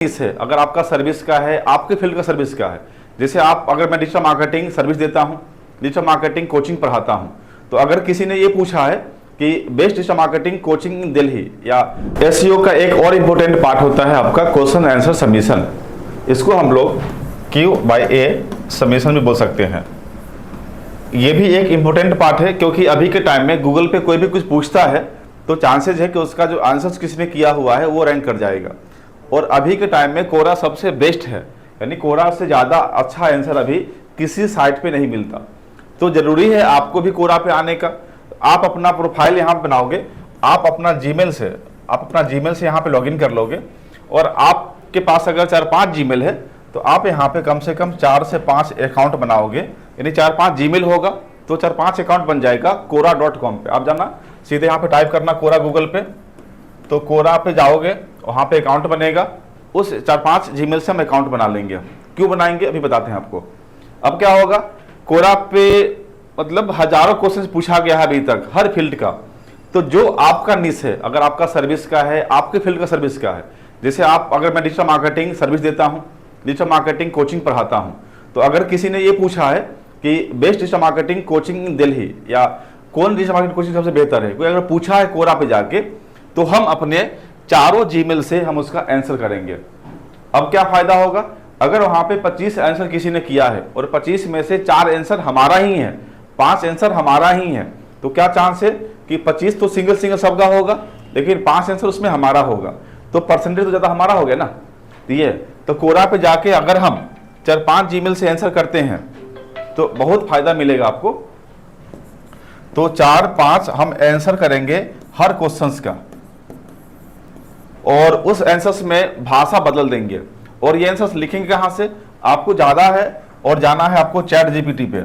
से अगर आपका सर्विस का है, आपके फील्ड का सर्विस का है, जैसे आप अगर मैं डिजिटल मार्केटिंग सर्विस देता हूं, डिजिटल मार्केटिंग कोचिंग पढ़ाता हूं, तो अगर किसी ने ये पूछा है कि बेस्ट डिजिटल मार्केटिंग कोचिंग इन दिल्ली या एसईओ का एक और इम्पोर्टेंट पार्ट होता है आपका क्वेश्चन आंसर सबमिशन। इसको हम लोग Q/A सबमिशन भी बोल सकते हैं। ये भी एक इम्पोर्टेंट पार्ट है क्योंकि अभी के टाइम में गूगल पे कोई भी कुछ पूछता है तो चांसेस है कि उसका जो आंसर्स किसने किया हुआ है वो रैंक कर जाएगा। और अभी के टाइम में कोरा सबसे बेस्ट है, यानी कोरा से ज़्यादा अच्छा आंसर अभी किसी साइट पे नहीं मिलता। तो ज़रूरी है आपको भी कोरा पे आने का। आप अपना प्रोफाइल यहाँ बनाओगे, आप अपना जीमेल से यहाँ पे लॉगिन कर लोगे और आपके पास अगर 4-5 जीमेल है तो आप यहाँ पे कम से कम 4 से 5 अकाउंट बनाओगे, यानी 4-5 जीमेल होगा तो 4-5 अकाउंट बन जाएगा quora.com पे। आप जाना सीधे यहाँ पे टाइप करना कोरा गूगल पे, तो कोरा पे जाओगे, वहाँ पे अकाउंट बनेगा। उस 4-5 जीमेल से हम अकाउंट बना लेंगे। क्यों बनाएंगे अभी बताते हैं आपको। अब क्या होगा, कोरा पे मतलब हजारों क्वेश्चन पूछा गया है अभी तक हर फील्ड का। तो जो आपका निश है, अगर आपका सर्विस का है, आपके फील्ड का सर्विस का है, जैसे आप अगर मैं डिजिटल मार्केटिंग सर्विस देता हूँ, डिजिटल मार्केटिंग कोचिंग पढ़ाता हूँ, तो अगर किसी ने ये पूछा है कि बेस्ट डिजिटल मार्केटिंग कोचिंग इन दिल्ली या कौन डिजिटल मार्केटिंग कोचिंग सबसे बेहतर है, कोई अगर पूछा है कोरा पे जाके, तो हम अपने चारों जीमेल से हम उसका आंसर करेंगे। अब क्या फायदा होगा, अगर वहां पे 25 आंसर किसी ने किया है और 25 में से 4 आंसर हमारा ही है, 5 आंसर हमारा ही है, तो क्या चांस है कि 25 तो सिंगल सबका होगा, लेकिन 5 आंसर उसमें हमारा होगा, तो परसेंटेज तो ज्यादा हमारा हो गया ना। तो कोरा पे जाके अगर हम 4-5 जीमेल से आंसर करते हैं तो बहुत फायदा मिलेगा आपको। तो 4-5 हम आंसर करेंगे हर क्वेश्चंस का और उस आंसर्स में भाषा बदल देंगे। और ये आंसर्स लिखेंगे कहां से, आपको ज्यादा है और जाना है आपको चैट जीपीटी पे।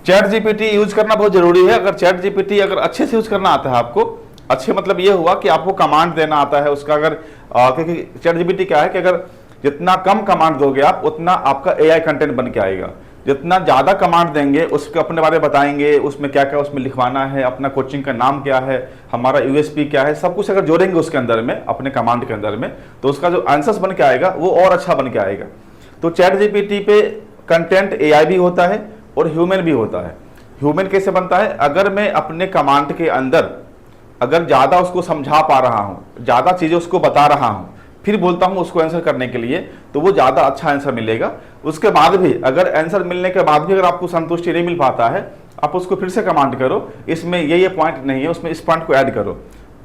चैट जीपीटी यूज करना बहुत जरूरी है। अगर चैट जीपीटी अगर अच्छे से यूज करना आता है आपको, अच्छे मतलब ये हुआ कि आपको कमांड देना आता है उसका, अगर क्योंकि चैट जीपीटी क्या है कि अगर जितना कम कमांड दोगे आप उतना आपका एआई कंटेंट बन के आएगा। जितना ज़्यादा कमांड देंगे उसके अपने बारे में बताएंगे, उसमें क्या क्या उसमें लिखवाना है, अपना कोचिंग का नाम क्या है, हमारा यूएसपी क्या है, सब कुछ अगर जोड़ेंगे उसके अंदर में, अपने कमांड के अंदर में, तो उसका जो आंसर्स बन के आएगा वो और अच्छा बन के आएगा। तो चैट जीपीटी पे कंटेंट एआई भी होता है और ह्यूमन भी होता है। ह्यूमन कैसे बनता है, अगर मैं अपने कमांड के अंदर अगर ज़्यादा उसको समझा पा रहा हूँ, ज़्यादा चीज़ें उसको बता रहा हूँ, फिर बोलता हूँ उसको आंसर करने के लिए, तो वो ज़्यादा अच्छा आंसर मिलेगा। उसके बाद भी अगर आंसर मिलने के बाद भी अगर आपको संतुष्टि नहीं मिल पाता है, आप उसको फिर से कमांड करो, इसमें ये पॉइंट नहीं है, उसमें इस पॉइंट को ऐड करो।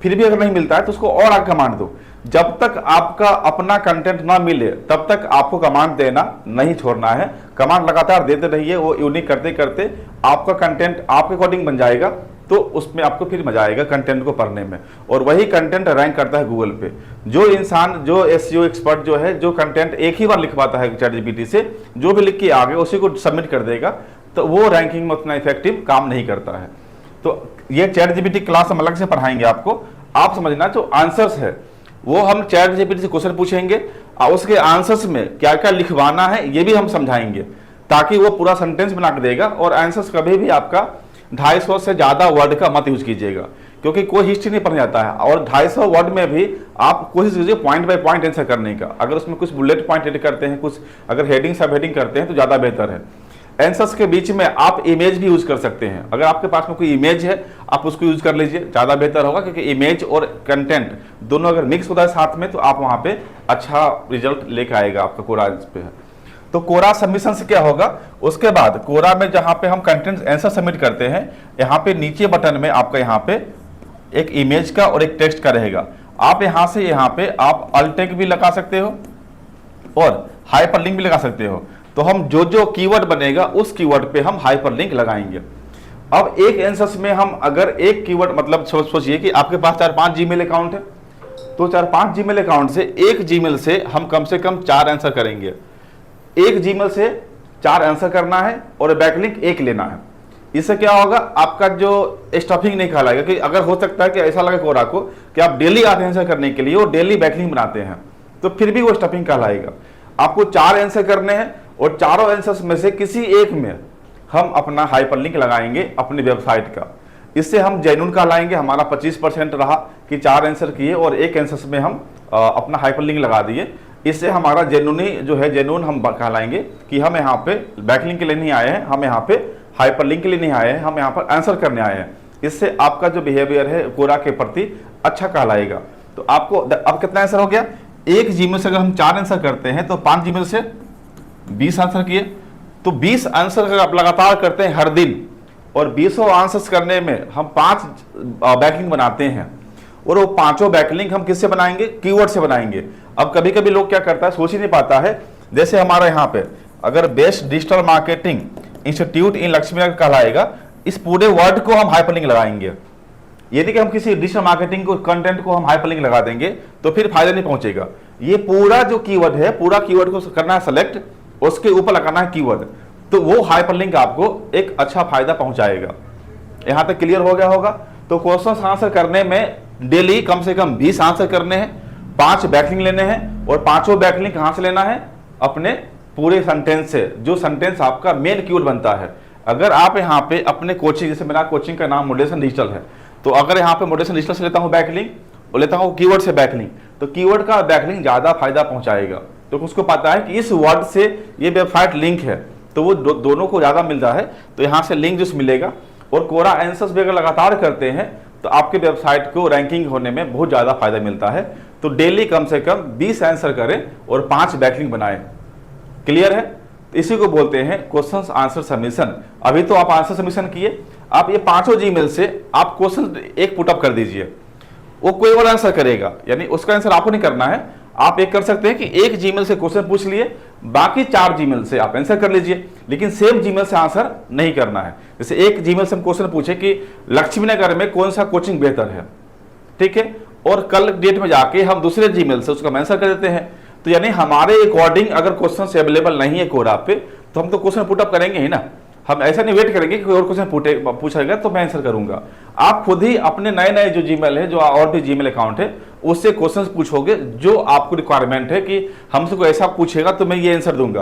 फिर भी अगर नहीं मिलता है तो उसको और आगे कमांड दो। जब तक आपका अपना कंटेंट ना मिले तब तक आपको कमांड देना नहीं छोड़ना है। कमांड लगातार देते रहिए, वो यूनिक करते करते आपका कंटेंट आपके अकॉर्डिंग बन जाएगा, तो उसमें आपको फिर मजा आएगा कंटेंट को पढ़ने में। और वही कंटेंट रैंक करता है गूगल पे। जो इंसान, जो एसईओ एक्सपर्ट जो है, जो कंटेंट एक ही बार लिखवाता है चैट जीपीटी से, जो भी लिख के आगे उसी को सबमिट कर देगा, तो वो रैंकिंग में उतना इफेक्टिव काम नहीं करता है। तो ये चैट जीपीटी क्लास हम अलग से पढ़ाएंगे आपको। आप समझना जो आंसर्स है वो हम चैट जीपीटी से क्वेश्चन पूछेंगे और उसके आंसर्स में क्या क्या लिखवाना है ये भी हम समझाएंगे, ताकि वो पूरा सेंटेंस बना के देगा। और आंसर्स कभी भी आपका 250 से ज़्यादा वर्ड का मत यूज कीजिएगा, क्योंकि कोई हिस्ट्री नहीं पढ़ जाता है। और 250 वर्ड में भी आप कोशिश कीजिए पॉइंट बाय पॉइंट आंसर करने का। अगर उसमें कुछ बुलेट पॉइंट एड करते हैं, कुछ अगर हेडिंग सब हेडिंग करते हैं तो ज़्यादा बेहतर है। आंसर्स के बीच में आप इमेज भी यूज कर सकते हैं। अगर आपके पास में कोई इमेज है आप उसको यूज कर लीजिए, ज़्यादा बेहतर होगा, क्योंकि इमेज और कंटेंट दोनों अगर मिक्स होता है साथ में तो आप वहाँ पे अच्छा रिजल्ट लेकर आएगा आपका कोरा पे है। तो कोरा सबमिशन से क्या होगा, उसके बाद कोरा में जहाँ पे हम कंटेंट आंसर सबमिट करते हैं, यहाँ पे नीचे बटन में आपका यहाँ पे एक इमेज का और एक टेक्स्ट का रहेगा। आप यहाँ से यहाँ पे आप अल्ट टैग भी लगा सकते हो और हाइपरलिंक भी लगा सकते हो। तो हम जो जो कीवर्ड बनेगा उस कीवर्ड पे हम हाइपरलिंक लगाएंगे। अब एक आंसर्स में हम अगर एक कीवर्ड, मतलब सोचिए कि आपके पास 4-5 जीमेल अकाउंट है, तो 4-5 जीमेल अकाउंट से एक जीमेल से हम कम से कम 4 आंसर करेंगे। एक जीमेल से 4 आंसर करना है और बैकलिंक 1 लेना है। इससे क्या होगा, आपका जो स्टफिंग नहीं कहलाएगा। कि अगर हो सकता है कि ऐसा लगे कोरा को कि आप डेली आते हैं आंसर करने के लिए और डेली बैकलिंक बनाते हैं, तो फिर भी वो स्टफिंग कहलाएगा। आपको 4 आंसर करने हैं और चारों आंसर्स में से किसी एक में हम अपना हाइपरलिंक लगाएंगे अपनी वेबसाइट का। इससे हम जेन्युइन कहलाएंगे। हमारा 25% रहा कि 4 आंसर किए और एक आंसर में हम अपना हाइपरलिंक लगा दिए। इससे हमारा जेन्युइनी जो है जेन्युइन हम कहलाएंगे कि हम यहाँ पे बैकलिंक के लिए नहीं आए हैं, हम यहाँ पे हाइपरलिंक के लिए नहीं आए हैं, हम यहाँ पर आंसर करने आए हैं। इससे आपका जो बिहेवियर है कोरा के प्रति अच्छा कहलाएगा। तो आपको अब कितना आंसर हो गया, एक जीमेल से अगर हम 4 आंसर करते हैं तो 5 जीमेल से 20 आंसर किए। तो 20 आंसर अगर आप लगातार करते हैं हर दिन, और 20 आंसर्स करने में हम 5 बैकलिंक बनाते हैं, और वो 5 बैकलिंक हम किससे बनाएंगे, कीवर्ड से बनाएंगे। अब कभी कभी लोग क्या करता है, सोच ही नहीं पाता है। जैसे हमारा यहाँ पे अगर best digital marketing institute in Laxmi Nagar कहलाएगा, इस पूरे वर्ड को हम हाइपरलिंक लगाएंगे। यदि कि हम किसी डिजिटल मार्केटिंग को कंटेंट को हम हाइपरलिंक लगा देंगे तो फिर फायदा नहीं पहुंचेगा। ये पूरा जो कीवर्ड है, पूरा कीवर्ड को करना है सेलेक्ट, उसके ऊपर लगाना है कीवर्ड, तो वो हाइपरलिंक आपको एक अच्छा फायदा पहुंचाएगा। यहां तक क्लियर हो गया होगा। तो क्वेश्चन आंसर करने में डेली कम से कम 20 आंसर करने हैं, 5 बैकलिंक लेने हैं, और 5 बैकलिंक कहां से लेना है, अपने पूरे सेंटेंस से, जो सेंटेंस आपका मेन कीवर्ड बनता है। अगर आप यहाँ पे अपने कोचिंग, जैसे मेरा कोचिंग का नाम मोटिवेशन डिजिटल है, तो अगर यहाँ पे मोटिवेशन डिजिटल से लेता हूँ बैकलिंक और लेता हूँ कीवर्ड से बैकलिंक, तो कीवर्ड का बैकलिंक ज्यादा फायदा पहुंचाएगा। तो उसको पता है कि इस वर्ड से ये वेबसाइट लिंक है, तो वो दोनों को ज्यादा मिलता है, तो यहाँ से लिंक जो मिलेगा। और कोरा आंसर्स भी अगर लगातार करते हैं तो आपके वेबसाइट को रैंकिंग होने में बहुत ज्यादा फायदा मिलता है। तो डेली कम से कम 20 आंसर करें और 5 बैकलिंक बनाएं। क्लियर है? इसी को बोलते हैं क्वेश्चन आंसर सबमिशन। अभी तो आप आंसर सबमिशन किए, आप ये 5 जीमेल से आप क्वेश्चन एक पुटअप कर दीजिए, वो कोई और आंसर करेगा, यानी उसका आंसर आपको नहीं करना है। आप एक कर सकते हैं कि एक जीमेल से क्वेश्चन पूछ लिए, बाकी 4 जीमेल से आप आंसर कर लीजिए, लेकिन सेम जीमेल से आंसर नहीं करना है। जैसे एक जीमेल से हम क्वेश्चन पूछे कि लक्ष्मी नगर में कौन सा कोचिंग बेहतर है, ठीक है, और कल डेट में जाके हम दूसरे जीमेल से उसका आंसर कर देते हैं। तो यानी हमारे अकॉर्डिंग अगर क्वेश्चन अवेलेबल नहीं है कोरा पे, तो हम तो क्वेश्चन पुटअप करेंगे ही ना। हम ऐसा नहीं वेट करेंगे कि कोई और क्वेश्चन पूछेगा तो मैं आंसर करूंगा। आप खुद ही अपने नए नए जो जीमेल है, जो और भी जीमेल अकाउंट है, उससे क्वेश्चंस पूछोगे जो आपको रिक्वायरमेंट है कि हमसे कोई ऐसा पूछेगा तो मैं ये आंसर दूंगा।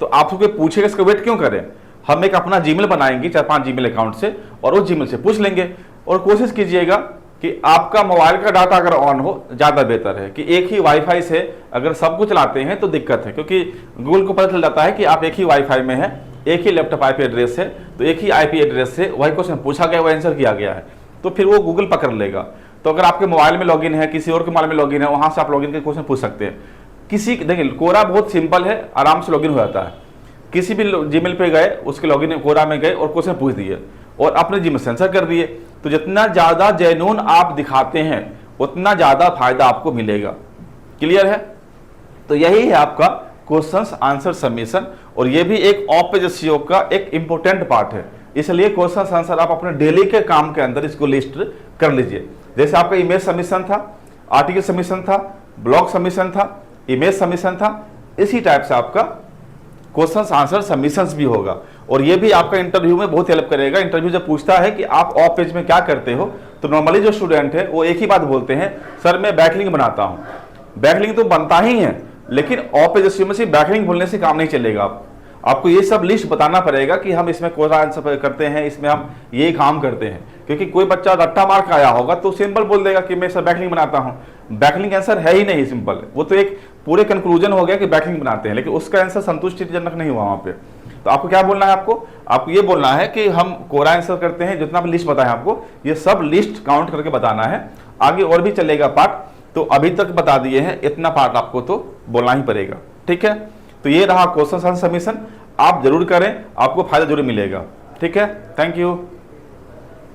तो आपको कोई पूछेगा, इसका वेट क्यों करें। हम एक अपना जीमेल बनाएंगे 4-5 जीमेल अकाउंट से, और उस जीमेल से पूछ लेंगे। और कोशिश कीजिएगा कि आपका मोबाइल का डाटा अगर ऑन हो ज़्यादा बेहतर है, कि एक ही वाईफाई से अगर सब कुछ चलाते हैं तो दिक्कत है, क्योंकि गूगल को पता चल जाता है कि आप एक ही वाईफाई में है, एक ही लैपटॉप आईपी एड्रेस है, तो एक ही आईपी एड्रेस से वही क्वेश्चन पूछा गया, वही आंसर किया गया है, तो फिर वो गूगल पकड़ लेगा। तो अगर आपके मोबाइल में लॉगिन है, किसी और के मोबाइल में लॉगिन है, वहां से आप लॉगिन के क्वेश्चन पूछ सकते हैं। देखिए कोरा बहुत सिंपल है, आराम से लॉगिन हो जाता है। किसी भी जीमेल पे गए, उसके लॉगिन कोरा में गए और क्वेश्चन पूछ दिए और अपने जीमेल से आंसर कर दिए। तो जितना ज्यादा जेन्युइन आप दिखाते हैं उतना ज्यादा फायदा आपको मिलेगा। क्लियर है? तो यही है आपका क्वेश्चंस आंसर सबमिशन, और ये भी एक ऑफ पेज एसईओ का एक इंपॉर्टेंट पार्ट है। इसलिए क्वेश्चन आंसर आप अपने डेली के काम के अंदर इसको लिस्ट कर लीजिए। जैसे आपका इमेज सबमिशन था, आर्टिकल सबमिशन था, ब्लॉग सबमिशन था, इमेज सबमिशन था, इसी टाइप से आपका क्वेश्चन आंसर सबमिशंस भी होगा। और ये भी आपका इंटरव्यू में बहुत हेल्प करेगा। इंटरव्यू जब पूछता है कि आप ऑफ पेज में क्या करते हो, तो नॉर्मली जो स्टूडेंट है वो एक ही बात बोलते हैं, सर मैं बैकलिंक बनाता हूँ। बैकलिंक तो बनता ही है, लेकिन ऑफ पेज एसईओ में से बैकलिंक बोलने से काम नहीं चलेगा। आपको ये सब लिस्ट बताना पड़ेगा कि हम इसमें कोरा आंसर करते हैं, इसमें हम ये काम करते हैं। क्योंकि कोई बच्चा रट्टा मार के आया होगा तो सिंपल बोल देगा कि मैं सर बैकलिंक बनाता हूँ। बैकलिंक आंसर है ही नहीं सिंपल, वो तो एक पूरे कंक्लूजन हो गया कि बैकलिंक बनाते हैं, लेकिन उसका आंसर संतुष्टिजनक नहीं हुआ वहां पे। तो आपको क्या बोलना है, आपको ये बोलना है कि हम कोरा आंसर करते हैं, जितना भी लिस्ट बताया आपको, ये सब लिस्ट काउंट करके बताना है। आगे और भी चलेगा पार्ट, तो अभी तक बता दिए हैं, इतना पार्ट आपको तो बोलना ही पड़ेगा। ठीक है? तो ये रहा क्वेश्चन आंसर सबमिशन, आप जरूर करें, आपको फायदा जरूर मिलेगा। ठीक है? Thank you.